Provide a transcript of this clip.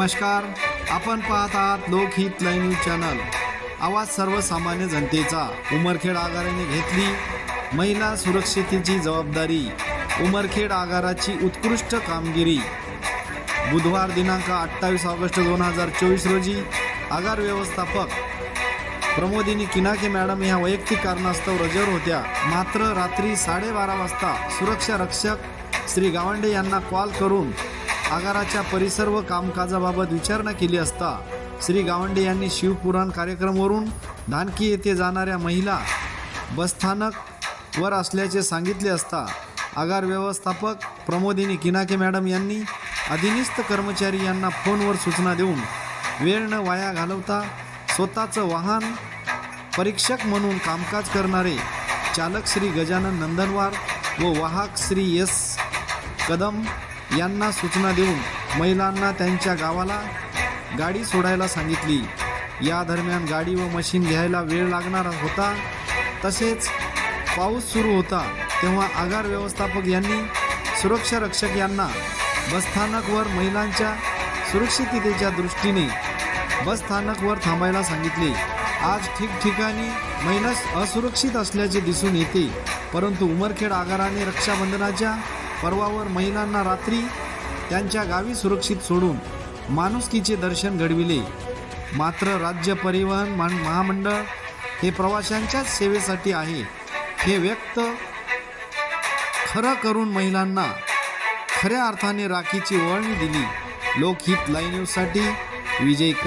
नमस्कार, आपण पाहत आहात लोकहित लाईव्ह न्यूज चॅनल। आवाज सर्वसामान्य जनतेचा। उमरखेड आगाराने घेतली महिला सुरक्षेची जबाबदारी। उमरखेड आगाराची उत्कृष्ट कामगिरी। बुधवार दिनांक 28 ऑगस्ट 2024 रोजी आगार व्यवस्थापक प्रमोदिनी किनाके मॅडम ह्या वैयक्तिक कारणास्तव रजेवर होत्या। मात्र रात्री 12:30 वाजता सुरक्षा रक्षक श्री गावंडे यांना कॉल करून आगाराच्या परिसर व कामकाजाबाबत विचारणा केली असता श्री गावंडे यांनी शिवपुराण कार्यक्रमवरून धानकी येथे जाणाऱ्या महिला बसस्थानक वर असल्याचे सांगितले असता आगार व्यवस्थापक प्रमोदिनी किनाके मॅडम यांनी अधिनिस्थ कर्मचारी यांना फोनवर सूचना देऊन वेळ न वाया घालवता स्वतःचं वाहन परीक्षक म्हणून कामकाज करणारे चालक श्री गजानन नंदनवार व वाहक श्री एस कदम यांना सूचना देऊन महिलांना त्यांच्या गावाला गाडी सोडायला सांगितली। या दरम्यान गाडी व मशीन घ्यायला वेळ लागणार होता, तसेच पाऊस सुरू होता। तेव्हा आगार व्यवस्थापक यांनी सुरक्षा रक्षक यांना बसस्थानकवर महिलांच्या सुरक्षिततेच्या दृष्टीने बसस्थानकवर थांबायला सांगितले। आज ठिकठिकाणी महिला असुरक्षित असल्याचे दिसून येते, परंतु उमरखेड आगाराने रक्षाबंधनाच्या पर्वावर महिलांना रात्री त्यांच्या गावी सुरक्षित सोडून माणुसकीचे दर्शन घडविले। मात्र राज्य परिवहन महामंडळ हे प्रवाशांच्याच सेवेसाठी आहे हे व्यक्त खरं करून महिलांना खऱ्या अर्थाने राखीची वळणी दिली। लोकहित लाईव्ह न्यूजसाठी विजय कदम।